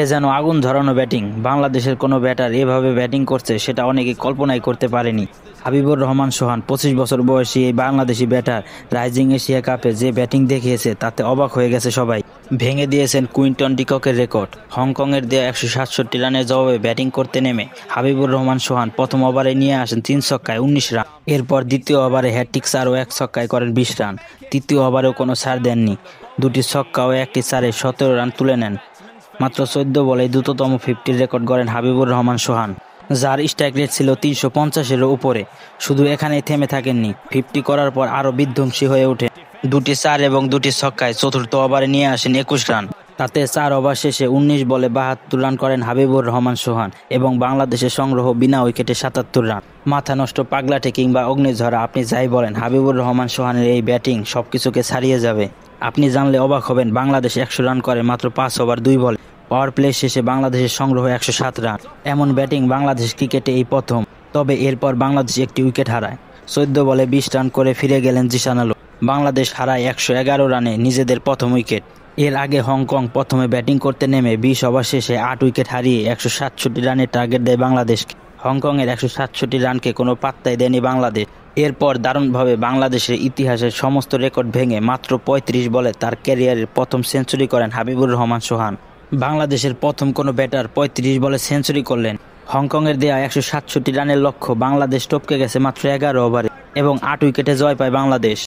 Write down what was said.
এ যেন আগুন ধরানো ব্যাটিং। বাংলাদেশের কোনো ব্যাটার এভাবে ব্যাটিং করছে সেটা অনেকে কল্পনাই করতে পারেনি। হাবিবুর রহমান সোহান 25 বছর বয়সী এই বাংলাদেশি ব্যাটার রাইজিং এশিয়া কাপে যে ব্যাটিং দেখিয়েছে তাতে অবাক হয়ে গেছে সবাই। ভেঙে দিয়েছেন কুইন্টন ডিককের রেকর্ড। হংকংয়ের দেয়া 167 রানের জবাবে ব্যাটিং করতে নেমে হাবিবুর রহমান সোহান প্রথম ওভারে নিয়ে আসেন 3 ছক্কায় 19 রান। এরপর দ্বিতীয় ওভারে হ্যাট্রিক চার ও 1 ছক্কায় করেন 20 রান। তৃতীয় ওভারেও কোনো ছাড় দেননি, 2টি ছক্কা ও 1টি চারে 17 রান তুলে নেন। মাত্র 14 বলে দ্রুততম 50 রেকর্ড গড়েন হাবিবুর রহমান সোহান, যার স্ট্রাইক রেট ছিল 350-এরও উপরে। শুধু এখানেই থেমে থাকেননি, 50 করার পর আরও বিধ্বংসী হয়ে ওঠে। 2টি চার এবং 2টি ছক্কায় চতুর্থ ওভারে নিয়ে আসেন 21 রান। তাতে 4 ওভার শেষে 19 বলে 72 রান করেন হাবিবুর রহমান সোহান এবং বাংলাদেশের সংগ্রহ বিনা উইকেটে 77 রান। মাথা নষ্ট, পাগলাটে কিংবা অগ্নিঝরা, আপনি যাই বলেন, হাবিবুর রহমান সোহানের এই ব্যাটিং সবকিছুকে ছাড়িয়ে যাবে। আপনি জানলে অবাক হবেন, বাংলাদেশ 100 রান করে মাত্র 5 ওভার 2 বলে। পাওয়ার প্লে শেষে বাংলাদেশের সংগ্রহ 107 রান। এমন ব্যাটিং বাংলাদেশ ক্রিকেটে এই প্রথম। তবে এরপর বাংলাদেশ একটি উইকেট হারায়। 14 বলে 20 রান করে ফিরে গেলেন জিসান আলো। বাংলাদেশ হারায় 111 রানে নিজেদের প্রথম উইকেট। এর আগে হংকং প্রথমে ব্যাটিং করতে নেমে 20 ওভার শেষে 8 উইকেট হারিয়ে 167 রানের টার্গেট দেয় বাংলাদেশকে। হংকংয়ের 167 রানকে কোনো পাত্তাই দেয়নি বাংলাদেশ। এরপর দারুণভাবে বাংলাদেশের ইতিহাসের সমস্ত রেকর্ড ভেঙে মাত্র 35 বলে তার ক্যারিয়ারের প্রথম সেঞ্চুরি করেন হাবিবুর রহমান সোহান। বাংলাদেশের প্রথম কোনো ব্যাটার 35 বলে সেঞ্চুরি করলেন। হংকংয়ের দেয়া 167 রানের লক্ষ্য বাংলাদেশ টপকে গেছে মাত্র 11 ওভারে এবং 8 উইকেটে জয় পায় বাংলাদেশ।